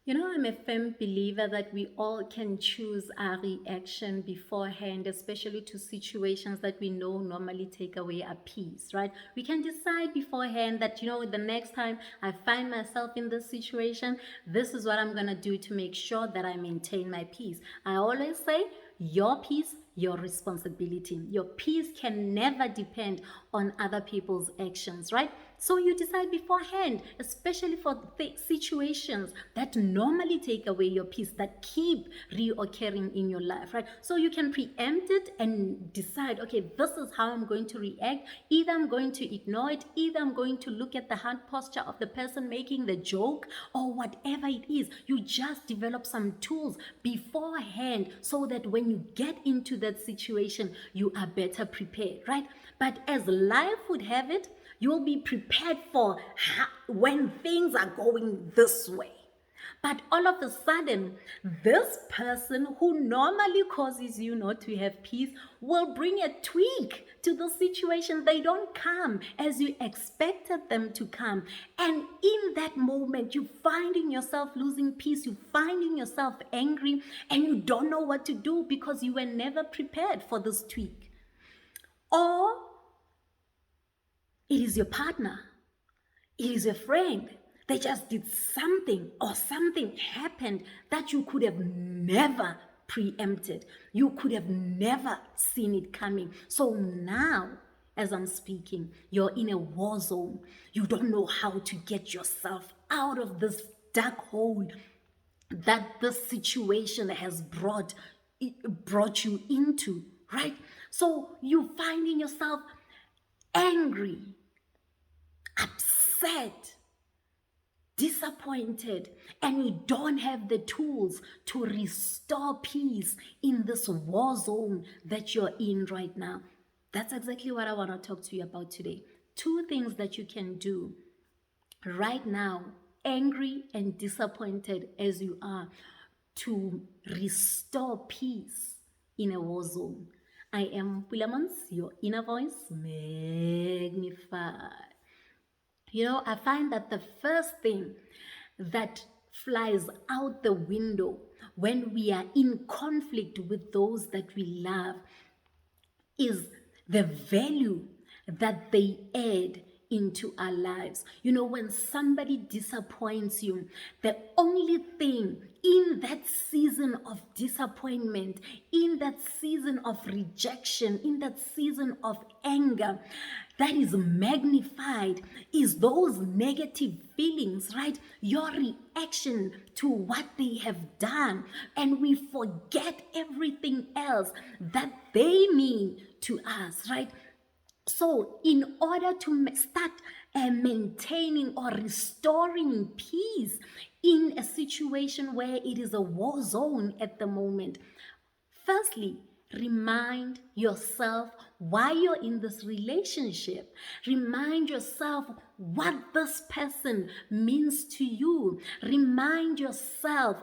I'm a firm believer that we all can choose our reaction beforehand, especially to situations that we know normally take away our peace, right? We can decide beforehand that, the next time I find myself in this situation, this is what I'm going to do to make sure that I maintain my peace. I always say, your peace, your responsibility. Your peace can never depend on other people's actions, right? So you decide beforehand, especially for situations that normally take away your peace, that keep reoccurring in your life, right? So you can preempt it and decide, okay, this is how I'm going to react. Either I'm going to ignore it, either I'm going to look at the hand posture of the person making the joke, or whatever it is. You just develop some tools beforehand so that when you get into that situation, you are better prepared, right? But as life would have it, you'll be prepared for when things are going this way. But all of a sudden, this person who normally causes you not to have peace will bring a tweak to the situation. They don't come as you expected them to come. And in that moment, you're finding yourself losing peace. You're finding yourself angry and you don't know what to do because you were never prepared for this tweak. Or it is your partner. It is a friend. They just did something or something happened that you could have never preempted. You could have never seen it coming. So now, as I'm speaking, you're in a war zone. You don't know how to get yourself out of this dark hole that this situation has brought you into, right? So you're finding yourself angry, upset, disappointed, and you don't have the tools to restore peace in this war zone that you're in right now. That's exactly what I want to talk to you about today. 2 things that you can do right now, angry and disappointed as you are, to restore peace in a war zone. I am Pulaa Montz, your inner voice magnified. I find that the first thing that flies out the window when we are in conflict with those that we love is the value that they add into our lives. When somebody disappoints you, the only thing in that season of disappointment, in that season of rejection, in that season of anger, that is magnified is those negative feelings, right? Your reaction to what they have done. And we forget everything else that they mean to us, right? So in order to start maintaining or restoring peace in a situation where it is a war zone at the moment, firstly, remind yourself why you're in this relationship. Remind yourself what this person means to you. Remind yourself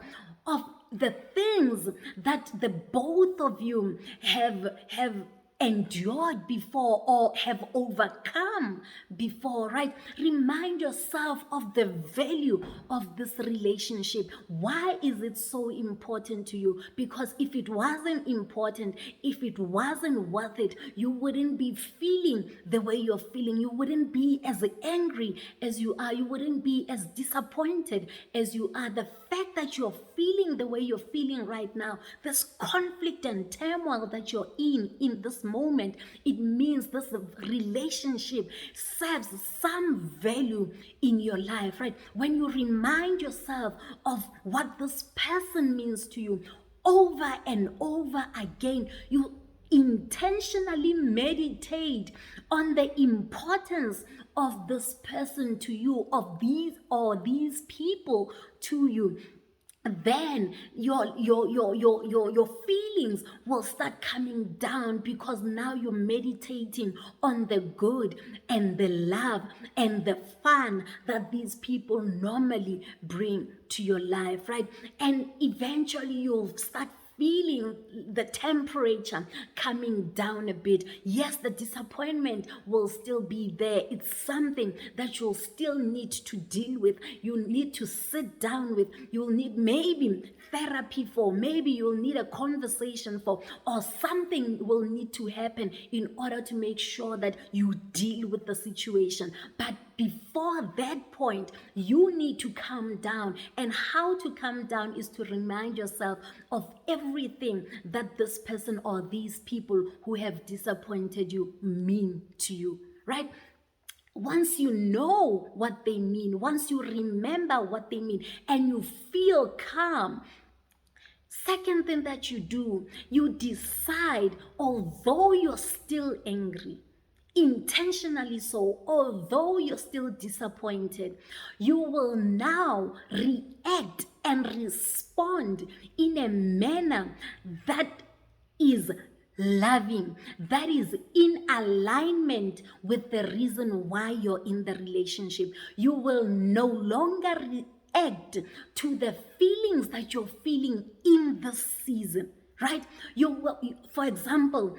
of the things that the both of you have endured before or have overcome before, right? Remind yourself of the value of this relationship. Why is it so important to you? Because if it wasn't important, if it wasn't worth it, you wouldn't be feeling the way you're feeling. You wouldn't be as angry as you are. You wouldn't be as disappointed as you are. The fact that you're feeling the way you're feeling right now, this conflict and turmoil that you're in this moment, it means this relationship serves some value in your life, right? When you remind yourself of what this person means to you over and over again, you intentionally meditate on the importance of this person to you, of these people to you, then your feelings will start coming down, because now you're meditating on the good and the love and the fun that these people normally bring to your life, right? And eventually you'll start feeling the temperature coming down a bit. Yes, the disappointment will still be there. It's something that you'll still need to deal with. You need to sit down with. You'll need maybe therapy for, maybe you'll need a conversation for, or something will need to happen in order to make sure that you deal with the situation. But before that point, you need to calm down. And how to calm down is to remind yourself of everything that this person or these people who have disappointed you mean to you, right? Once you know what they mean, once you remember what they mean, and you feel calm, second thing that you do, you decide, although you're still angry, intentionally so, although you're still disappointed, you will now react and respond in a manner that is loving, that is in alignment with the reason why you're in the relationship. You will no longer react to the feelings that you're feeling in this season, right? You will, for example,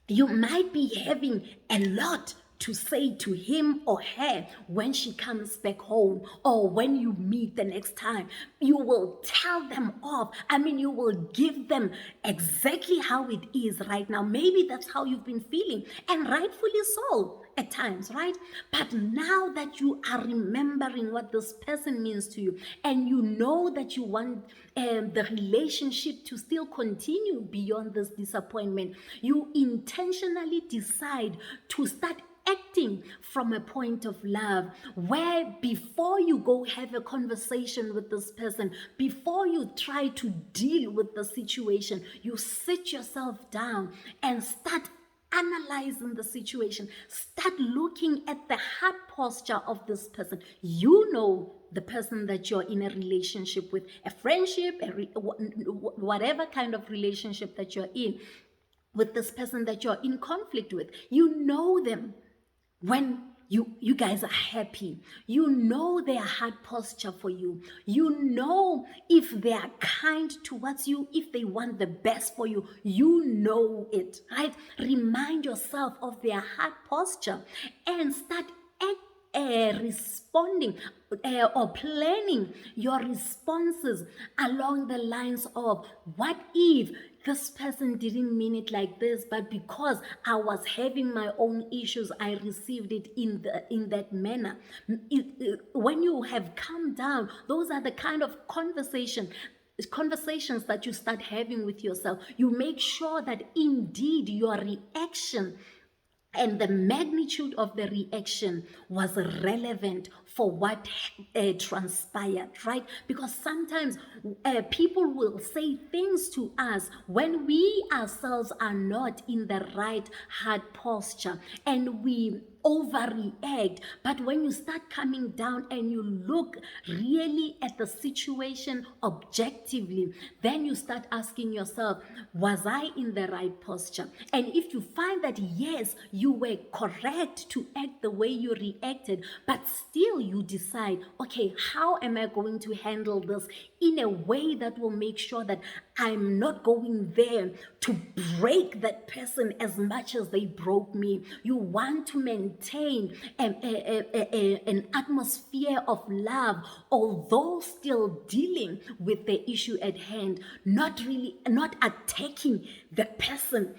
you might be having a lot to say to him or her when she comes back home, or when you meet the next time. You will tell them off. You will give them exactly how it is right now. Maybe that's how you've been feeling, and rightfully so at times, right? But now that you are remembering what this person means to you, and you know that you want the relationship to still continue beyond this disappointment, you intentionally decide to start acting from a point of love, where before you go have a conversation with this person, before you try to deal with the situation, you sit yourself down and start analyzing the situation. Start looking at the heart posture of this person. You know the person that you're in a relationship with, a friendship, whatever kind of relationship that you're in, with this person that you're in conflict with. You know them. When you guys are happy, you know their heart posture for you. You know if they are kind towards you, if they want the best for you. You know it, right? Remind yourself of their heart posture and start responding or planning your responses along the lines of, what if this person didn't mean it like this, but because I was having my own issues, I received it in that manner. When you have calmed down, those are the kind of conversations that you start having with yourself. You make sure that indeed your reaction and the magnitude of the reaction was relevant for what transpired, right? Because sometimes people will say things to us when we ourselves are not in the right heart posture, and we overreact. But when you start coming down and you look really at the situation objectively, then you start asking yourself, was I in the right posture? And if you find that yes, you were correct to act the way you reacted, but still you decide, okay, how am I going to handle this in a way that will make sure that I'm not going there to break that person as much as they broke me. You want to maintain an atmosphere of love, although still dealing with the issue at hand, not attacking the person,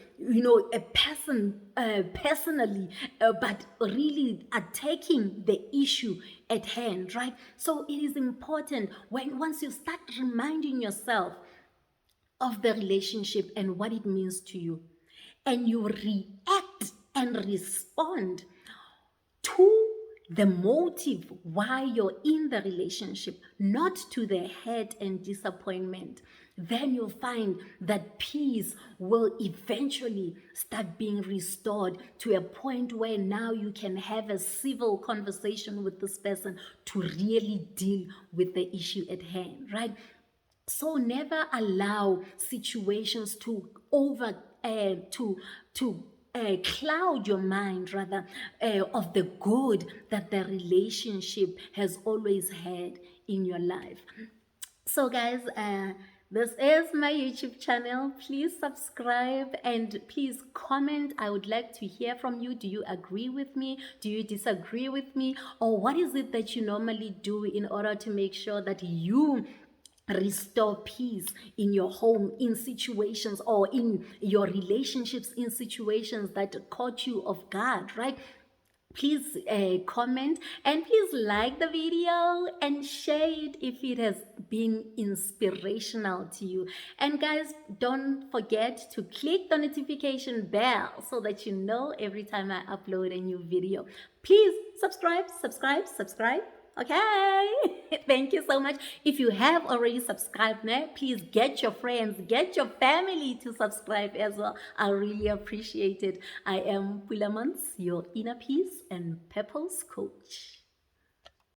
personally, but really attacking the issue at hand, right? So it is important once you start reminding yourself of the relationship and what it means to you, and you react and respond to the motive why you're in the relationship, not to the hurt and disappointment, then you'll find that peace will eventually start being restored to a point where now you can have a civil conversation with this person to really deal with the issue at hand, right? So never allow situations to cloud your mind, rather, of the good that the relationship has always had in your life. So guys, This is my YouTube channel. Please subscribe and please comment. I would like to hear from you. Do you agree with me? Do you disagree with me? Or what is it that you normally do in order to make sure that you restore peace in your home, in situations, or in your relationships, in situations that caught you off guard, right? Please comment and please like the video and share it if it has been inspirational to you. And guys, don't forget to click the notification bell so that you know every time I upload a new video. Please subscribe. Okay. Thank you so much. If you have already subscribed now, please get your friends, get your family to subscribe as well. I really appreciate it. I am Pulaa Montz, your inner peace and purpose coach.